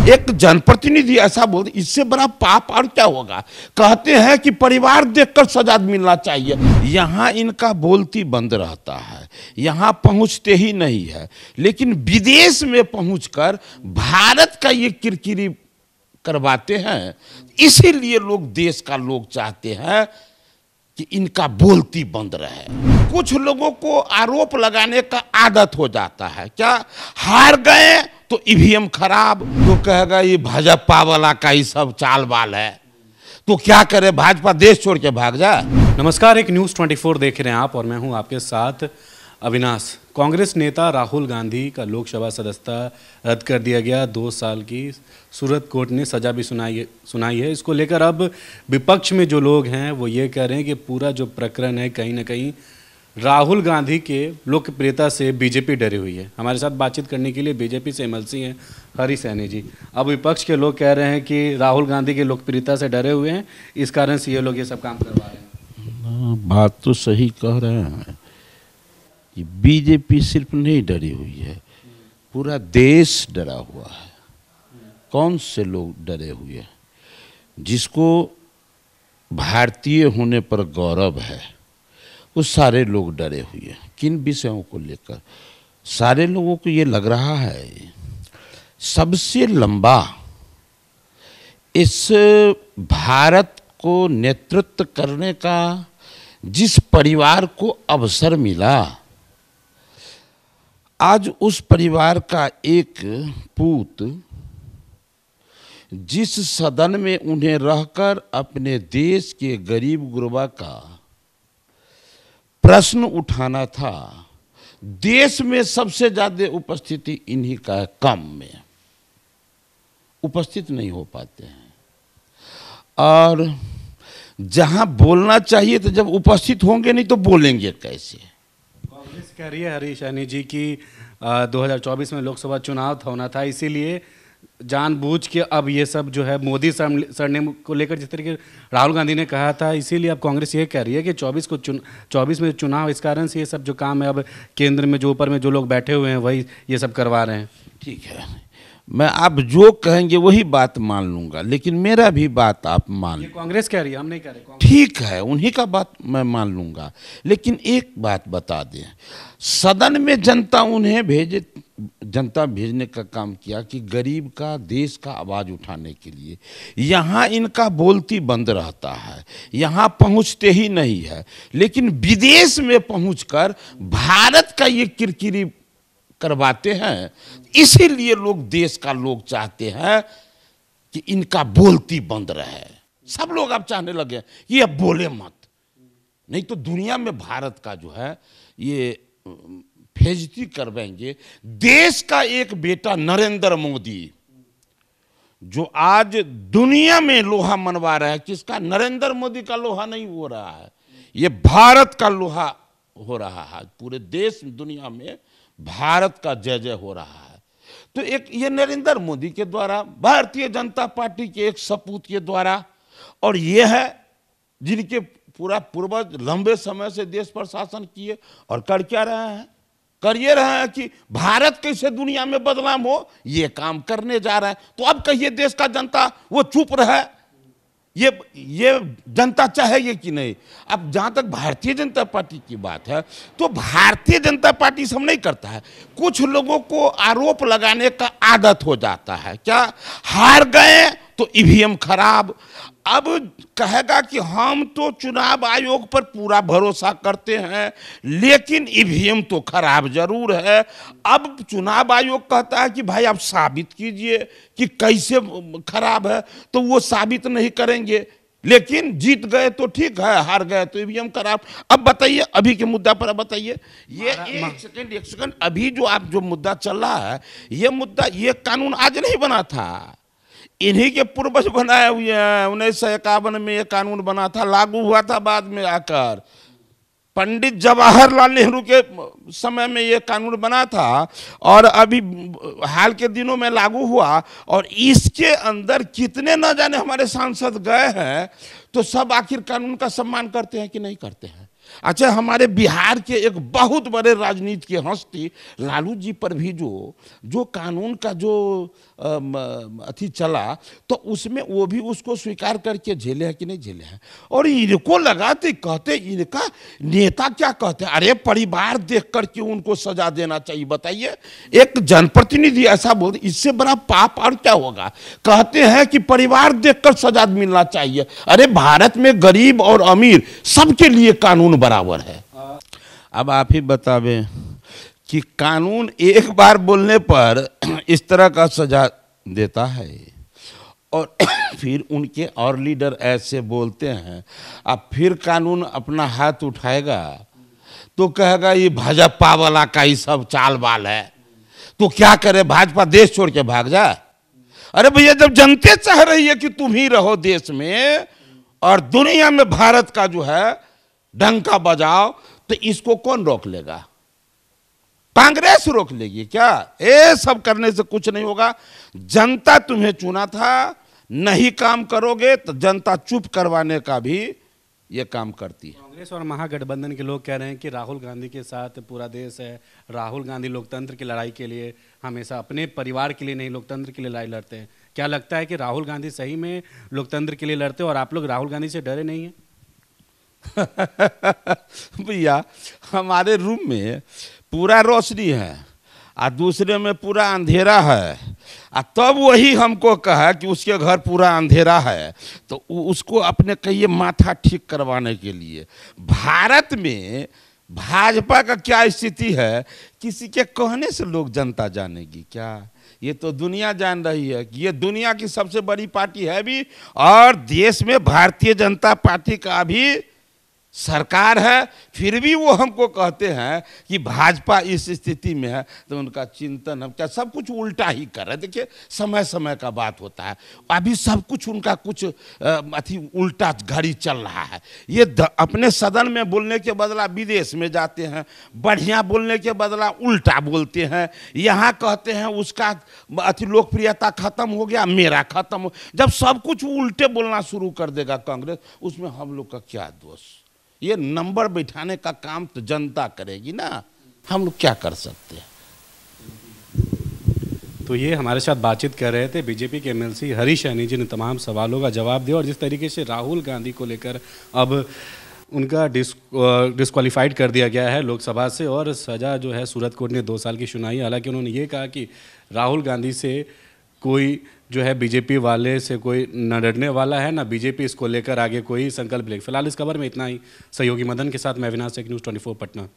एक जनप्रतिनिधि ऐसा बोलते, इससे बड़ा पाप और क्या होगा। कहते हैं कि परिवार देखकर सजा मिलना चाहिए। यहाँ इनका बोलती बंद रहता है, यहाँ पहुँचते ही नहीं है, लेकिन विदेश में पहुँचकर भारत का ये किरकिरी करवाते हैं। इसीलिए लोग, देश का लोग चाहते हैं कि इनका बोलती बंद रहे। कुछ लोगों को आरोप लगाने का आदत हो जाता है, क्या हार गए तो ईवीएम खराब, तो कहेगा ये भाजपा वाला का ही सब चाल बाल है, तो क्या करे, भाजपा देश छोड़ के भाग जाए। नमस्कार, एक न्यूज़ 24 देख रहे हैं आप और मैं हूं आपके साथ अविनाश। कांग्रेस नेता राहुल गांधी का लोकसभा सदस्यता रद्द कर दिया गया। 2 साल की सूरत कोर्ट ने सजा भी सुनाई है। इसको लेकर अब विपक्ष में जो लोग हैं वो ये कह रहे हैं कि पूरा जो प्रकरण है कहीं ना कहीं राहुल गांधी के लोकप्रियता से बीजेपी डरी हुई है। हमारे साथ बातचीत करने के लिए बीजेपी से एमएलसी हैं हरी सैनी जी। अब विपक्ष के लोग कह रहे हैं कि राहुल गांधी की लोकप्रियता से डरे हुए हैं, इस कारण से ये लोग ये सब काम करवा रहे हैं। बात तो सही कह रहे हैं कि बीजेपी सिर्फ नहीं डरी हुई है, पूरा देश डरा हुआ है। कौन से लोग डरे हुए हैं? जिसको भारतीय होने पर गौरव है वो सारे लोग डरे हुए हैं। किन विषयों को लेकर? सारे लोगों को ये लग रहा है सबसे लंबा इस भारत को नेतृत्व करने का जिस परिवार को अवसर मिला, आज उस परिवार का एक पूत जिस सदन में उन्हें रहकर अपने देश के गरीब गुरबा का प्रश्न उठाना था, देश में सबसे ज्यादा उपस्थिति इन्हीं का है, कम में उपस्थित नहीं हो पाते हैं। और जहां बोलना चाहिए तो जब उपस्थित होंगे नहीं तो बोलेंगे कैसे? कांग्रेस कह रही है हरी सैनी जी की 2024 में लोकसभा चुनाव होना था, इसीलिए जानबूझ के अब ये सब जो है मोदी सरनेम को लेकर जिस तरीके राहुल गांधी ने कहा था, इसीलिए अब कांग्रेस ये कह रही है कि 24 में चुनाव, इस कारण से ये सब जो काम है अब केंद्र में जो ऊपर में जो लोग बैठे हुए हैं वही ये सब करवा रहे हैं। ठीक है, मैं आप जो कहेंगे वही बात मान लूंगा, लेकिन मेरा भी बात आप मान। कांग्रेस कह रही है, हम नहीं कह रहे। ठीक है, उन्हीं का बात मैं मान लूंगा, लेकिन एक बात बता दें, सदन में जनता उन्हें भेजे, जनता भेजने का काम किया कि गरीब का, देश का आवाज उठाने के लिए। यहाँ इनका बोलती बंद रहता है, यहाँ पहुँचते ही नहीं है, लेकिन विदेश में पहुँचकर भारत का ये किरकिरी करवाते हैं। इसीलिए लोग, देश का लोग चाहते हैं कि इनका बोलती बंद रहे। सब लोग अब चाहने लगे कि अब बोले मत, नहीं तो दुनिया में भारत का जो है ये बेइज्जती करवाएंगे। देश का एक बेटा नरेंद्र मोदी जो आज दुनिया में लोहा मनवा रहा है, किसका? नरेंद्र मोदी का लोहा नहीं हो रहा है, ये भारत का लोहा हो रहा है। पूरे देश दुनिया में भारत का जय जय हो रहा है। तो एक ये नरेंद्र मोदी के द्वारा, भारतीय जनता पार्टी के एक सपूत के द्वारा, और ये है जिनके पूरा पूर्वज लंबे समय से देश पर शासन किए और कर क्या रहे हैं? कर ये रहे हैं कि भारत कैसे दुनिया में बदनाम हो, ये काम करने जा रहे हैं। तो अब कहिए देश का जनता वो चुप रहे? ये जनता चाहेगी कि नहीं? अब जहां तक भारतीय जनता पार्टी की बात है, तो भारतीय जनता पार्टी सब नहीं करता है। कुछ लोगों को आरोप लगाने का आदत हो जाता है, क्या हार गए तो ईवीएम खराब। अब कहेगा कि हम तो चुनाव आयोग पर पूरा भरोसा करते हैं, लेकिन ईवीएम तो खराब जरूर है। अब चुनाव आयोग कहता है कि भाई आप साबित कीजिए कि कैसे खराब है, तो वो साबित नहीं करेंगे, लेकिन जीत गए तो ठीक है, हार गए तो ईवीएम खराब। अब बताइए, अभी के मुद्दा पर अब बताइए, ये एक सेकंड, अभी जो आप जो मुद्दा चल रहा है, ये मुद्दा, ये कानून आज नहीं बना था, इन्हीं के पूर्वज बनाए हुए हैं। 1951 में ये कानून बना था, लागू हुआ था बाद में आकर। पंडित जवाहरलाल नेहरू के समय में ये कानून बना था और अभी हाल के दिनों में लागू हुआ। और इसके अंदर कितने न जाने हमारे सांसद गए हैं, तो सब आखिर कानून का सम्मान करते हैं कि नहीं करते हैं? अच्छा, हमारे बिहार के एक बहुत बड़े राजनीति के हस्ती लालू जी पर भी जो कानून का जो अथी चला, तो उसमें वो भी उसको स्वीकार करके झेले हैं कि नहीं झेले हैं। और इनको लगाते कहते इनका नेता क्या कहते हैं, अरे परिवार देख करके उनको सजा देना चाहिए। बताइए, एक जनप्रतिनिधि ऐसा बोलते, इससे बड़ा पाप और क्या होगा। कहते हैं कि परिवार देखकर सजा मिलना चाहिए। अरे भारत में गरीब और अमीर सबके लिए कानून बराबर है। अब आप ही बतावें कि कानून एक बार बोलने पर इस तरह का सजा देता है, और फिर उनके और लीडर ऐसे बोलते हैं, अब फिर कानून अपना हाथ उठाएगा तो कहेगा ये भाजपा वाला का ही सब चाल बाल है, तो क्या करे, भाजपा देश छोड़ के भाग जाए। अरे भैया, जब जनते चाह रही है कि तुम ही रहो देश में और दुनिया में भारत का जो है डंका बजाओ, तो इसको कौन रोक लेगा? कांग्रेस रोक लेगी क्या? ये सब करने से कुछ नहीं होगा। जनता तुम्हें चुना था, नहीं काम करोगे तो जनता चुप करवाने का भी ये काम करती है। कांग्रेस और महागठबंधन के लोग कह रहे हैं कि राहुल गांधी के साथ पूरा देश है। राहुल गांधी लोकतंत्र की लड़ाई के लिए हमेशा अपने परिवार के लिए नहीं, लोकतंत्र के लिए लड़ाई लड़ते हैं। क्या लगता है कि राहुल गांधी सही में लोकतंत्र के लिए लड़ते हैं और आप लोग राहुल गांधी से डरे नहीं हैं? भैया, हमारे रूम में पूरा रोशनी है और दूसरे में पूरा अंधेरा है, और तब वही हमको कहा कि उसके घर पूरा अंधेरा है, तो उसको अपने कहिए माथा ठीक करवाने के लिए। भारत में भाजपा का क्या स्थिति है, किसी के कहने से लोग जनता जानेगी क्या? ये तो दुनिया जान रही है कि ये दुनिया की सबसे बड़ी पार्टी है भी, और देश में भारतीय जनता पार्टी का भी सरकार है। फिर भी वो हमको कहते हैं कि भाजपा इस स्थिति में है, तो उनका चिंतन हम क्या सब कुछ उल्टा ही कर रहे हैं। देखिए, समय समय का बात होता है, अभी सब कुछ उनका कुछ अथी उल्टा घड़ी चल रहा है। ये अपने सदन में बोलने के बदला विदेश में जाते हैं, बढ़िया बोलने के बदला उल्टा बोलते हैं। यहाँ कहते हैं उसका अथी लोकप्रियता खत्म हो गया, मेरा खत्म हो। जब सब कुछ उल्टे बोलना शुरू कर देगा कांग्रेस, उसमें हम लोग का क्या दोष? ये नंबर बैठाने का काम तो जनता करेगी ना, हम लोग क्या कर सकते हैं। तो ये हमारे साथ बातचीत कर रहे थे बीजेपी के एमएलसी हरीश सहनी जी ने तमाम सवालों का जवाब दिया, और जिस तरीके से राहुल गांधी को लेकर अब उनका डिस्क्वालीफाइड कर दिया गया है लोकसभा से, और सज़ा जो है सूरत कोर्ट ने 2 साल की सुनाई। हालांकि उन्होंने ये कहा कि राहुल गांधी से कोई जो है बीजेपी वाले से कोई न डरने वाला है, ना बीजेपी इसको लेकर आगे कोई संकल्प ले। फिलहाल इस खबर में इतना ही। सहयोगी मदन के साथ मैं अविनाश, न्यूज़ 24 पटना।